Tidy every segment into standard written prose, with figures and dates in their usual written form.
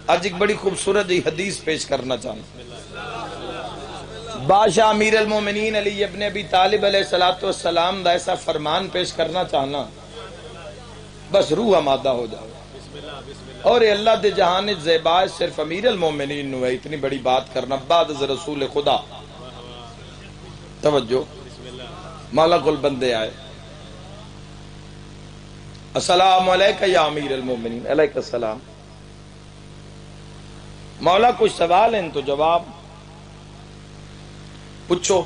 آج ایک بڑی خوبصورت حدیث پیش کرنا چاہوں. بادشاہ امیر المومنین علی ابن ابی طالب علیہ السلام دا ایسا فرمان پیش کرنا چاہنا بس روح آمادہ ہو جاؤ. اور اللہ دے جہان زیبائے صرف امیر المومنین نو ہے اتنی بڑی بات کرنا بعد از رسول خدا. توجہ مولا کل بندے آئے. السلام علیکہ یا امیر المومنین. علیکہ السلام. مولا کچھ سوال ہیں تو جواب پوچھو.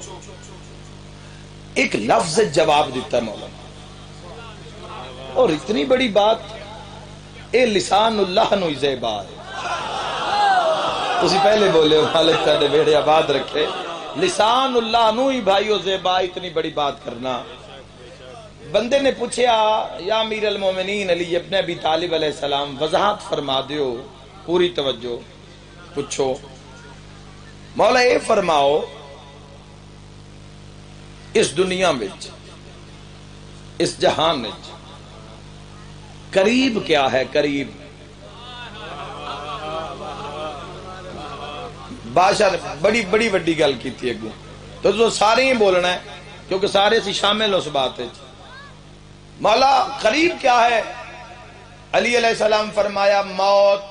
ایک لفظ جواب دیتا ہے مولا اور اتنی بڑی بات. اے لسان اللہ نو زیبا ہے. تسی پہلے بولے مالک تاڑے بیڑے آباد رکھے. لسان اللہ نو ہی بھائیو زیبا اتنی بڑی بات کرنا. بندے نے پوچھا یا امیر المومنین علی ابن ابی طالب علیہ السلام وضاحت فرما دیو. پوری توجہ پوچھو. مولا اے فرماؤ اس دنیا میں اس جہان میں قریب کیا ہے؟ قریب. بادشاہ نے بڑی بڑی وڈی گل کی تھی اگوں تو سارے ہی بولنا ہے کیونکہ سارے سے شامل اس بات ہے. مولا قریب کیا ہے؟ علی علیہ السلام فرمایا موت.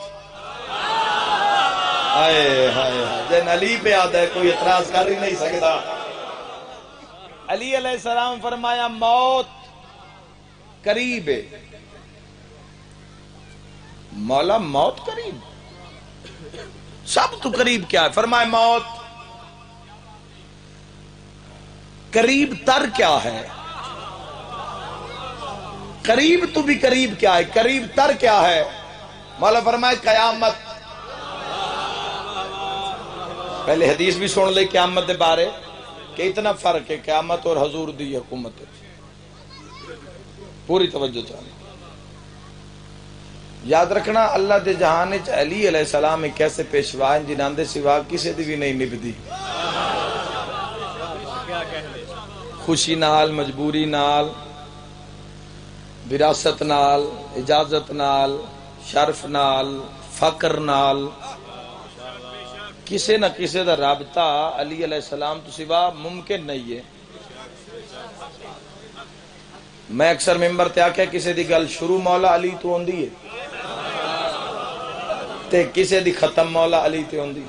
آئے ہائے جن علی پہ آدھا ہے کوئی اعتراض کر ہی نہیں سکتا. علی علیہ السلام فرمایا موت قریب ہے. مولا موت قریب سب تو قریب کیا ہے؟ فرمایا موت قریب تر کیا ہے؟ قریب تو بھی قریب کیا ہے؟ قریب تر کیا ہے؟ مولا فرمایا قیامت. پہلے حدیث بھی سن لے قیامت دے بارے کہ اتنا فرق ہے قیامت اور حضور دی حکومت. پوری توجہ چاہیے. یاد رکھنا اللہ دے جہان علی علیہ السلام ایک ایسے پیشوا ہیں جنہاں دے سوا کسی دی بھی نہیں نبدی. خوشی نال، مجبوری نال، وراثت نال، اجازت نال، شرف نال، فقر نال کسی نہ کسی دا رابطہ علی علیہ السلام تو سوا ممکن نہیں ہے. میں اکثر ممبر تے آکھیا کسی دی گل شروع مولا علی تو ہوندی ہے تے کسی دی ختم مولا علی تے ہوندی.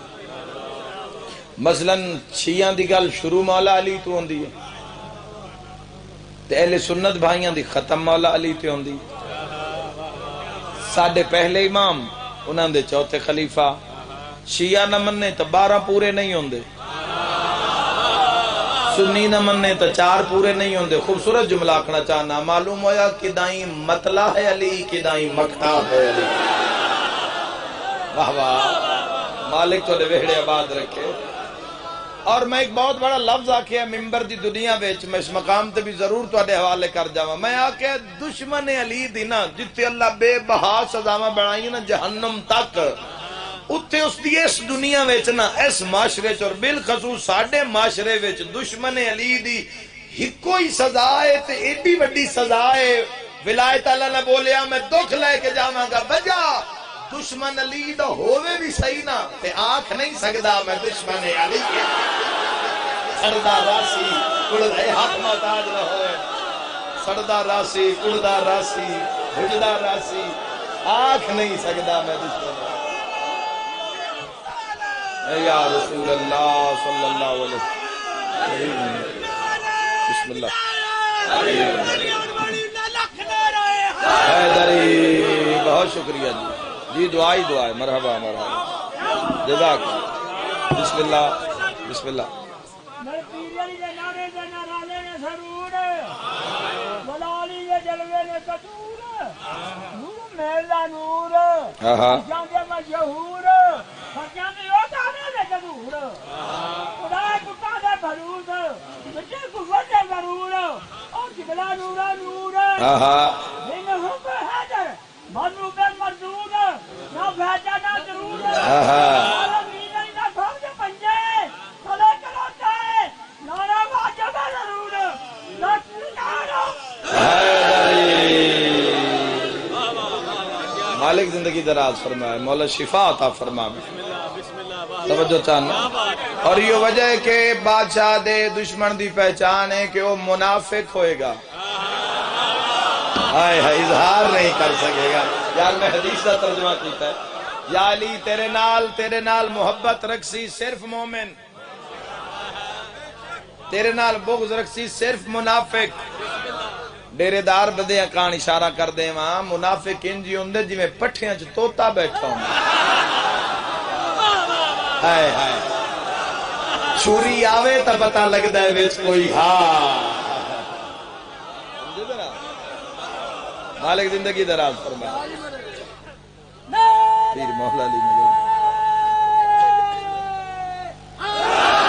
مثلا شیعہ دی گل شروع مولا علی تو ہوندی ہے تے اہل سنت بھائیاں دی ختم مولا علی تے ہوندی. ساڈے پہلے امام انہاں دے چوتھے خلیفہ شیعہ نہ مننے تو 12 پورے نہیں ہوندے. سنی نہ مننے تو 4 پورے نہیں ہوندے. خوبصورت جملہ آکھنا چاہنا معلوم ہویا کدائیں مطلع ہے علی کدائیں مقطع ہے علی. واہ واہ مالک تو ویڑے آباد رکھے. اور میں ایک بہت بڑا لفظ آکھیا ممبر دی دنیا وچ میں اس مقام تے بھی ضرور تواڈے حوالے کر جاواں. میں آکھیا دشمن علی دی نا جتے اللہ بے بہا سزاواں بنائی نا جہنم تک اتھے اس دی اس دنیا وچ نا اس معاشرے اور بالخصوص ساڈے معاشرے وچ دشمن علی دی ہکو ہی سزا ہے تے ایڈی وڈی سزا ہے. ولایت اللہ نے بولیا میں دکھ لے کے جاواں گا بجا دشمن علی دا ہووے بھی صحیح نا تے آنکھ نہیں سکدا میں دشمن علی سردہ راسی کڑدے حق محتاج نہ ہوئے. سردہ راسی کڑدہ راسی بھجدہ راسی آنکھ نہیں سکدا میں دشمن یا رسول اللہ صلی اللہ علیہ وسلم. بسم اللہ حیدری. بہت شکریہ جی. جی دعائی دعائی. مرحبا مرحبا جزاک. بسم اللہ بسم اللہ. مالک زندگی دراز فرمائے، مولا شفا عطا فرمائے۔ توجہ چاہنا، اور یہ وجہ ہے کہ بادشاہ دے دشمن دی پہچان ہے کہ وہ منافق ہوئے گا، ہائے ہائے اظہار نہیں کر سکے گا۔ یار میں حدیث کا ترجمہ کیتا ہے، یا علی تیرے نال محبت رکھسی صرف مومن، تیرے نال بغض رکھسی صرف منافق۔ ڈیرے دار بدے کان اشارہ کر دے وہاں، منافق انجی ہوندے جی میں پٹھیاں چ توتا بیٹھا ہوں، ہائے ہائے چھوری آوے تا پتہ لگدا ہے وچ کوئی ہاں۔ مالک زندگی دراز فرمائے، پیر مولا علی مجھے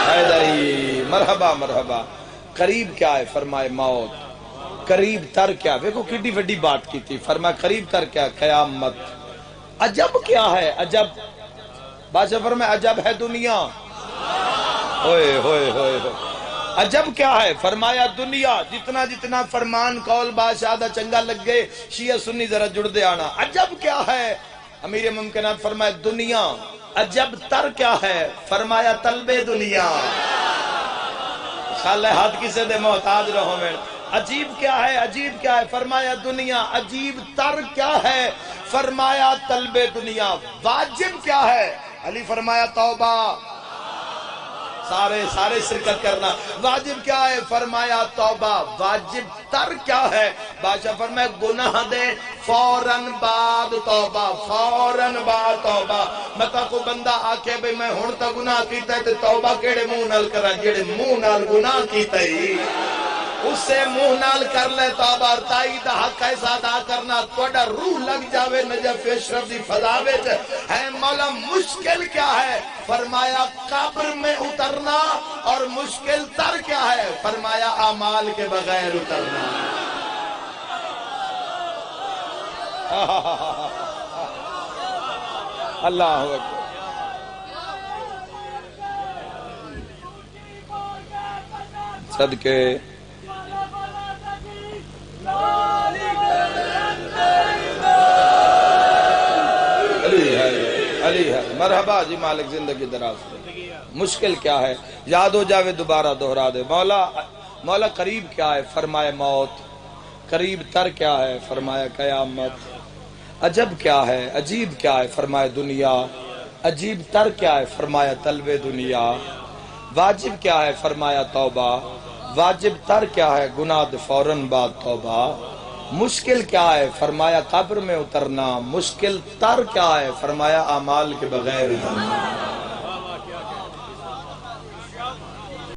حیدری مرحبا مرحبا۔ قریب کیا ہے؟ فرمائے موت۔ قریب تر کیا؟ دیکھو کتنی بڑی بات کی تھی، فرمایا قریب تر کیا؟ قیامت۔ عجب کیا ہے؟ عجب بادشاہ فرمایا عجب ہے دنیا، ہوئے ہوئے ہوئے ہوئے عجب کیا ہے؟ فرمایا دنیا جتنا جتنا فرمان قول بادشاہ دا چنگا لگ گئے، شیعہ سنی ذرا جڑ دے آنا۔ عجب کیا ہے؟ امیر ممکنات فرمایا دنیا۔ عجب تر کیا ہے؟ فرمایا طلب دنیا۔ خالہ ہاتھ کسے دے محتاج رہو میں۔ عجیب کیا ہے؟ عجیب کیا ہے؟ فرمایا دنیا۔ عجیب تر کیا ہے؟ فرمایا طلب دنیا۔ واجب کیا ہے؟ علی فرمایا توبہ، سارے شرکت کرنا۔ واجب کیا ہے؟ فرمایا توبہ۔ واجب تر کیا ہے؟ بادشاہ فرمایا گناہ دے فوراً بعد توبہ، فوراً بعد توبہ۔ متا کو بندہ آکے بھئی میں ہون تا گناہ کیتا ہے تے توبہ کیڑے منہ نال کرا، جیڑے منہ نال گناہ کیتا ہی اس سے منہ نال کر لے توبہ۔ ارتائی دا حق ایسا ادا کرنا توڑا روح لگ جاوے نجف اشرف دی فضا وچ ہے۔ مولا مشکل کیا ہے؟ فرمایا قبر میں اترنا، اور مشکل تر کیا ہے؟ فرمایا اعمال کے بغیر اترنا۔ اللہ اکبر۔ صدقے علی ہے مرحبا جی، مالک زندگی دراز۔ مشکل کیا ہے؟ یاد ہو جاوے دوبارہ دہرا دے۔ مولا قریب کیا ہے؟ فرمایا موت۔ قریب تر کیا ہے؟ فرمایا قیامت۔ عجب کیا ہے؟ عجیب کیا ہے؟ فرمایا دنیا۔ عجیب تر کیا ہے؟ فرمایا طلب دنیا۔ واجب کیا ہے؟ فرمایا توبہ۔ واجب تر کیا ہے؟ گناہ دے فوراً بعد توبہ۔ مشکل کیا ہے؟ فرمایا قبر میں اترنا۔ مشکل تر کیا ہے؟ فرمایا اعمال کے بغیر اترنا۔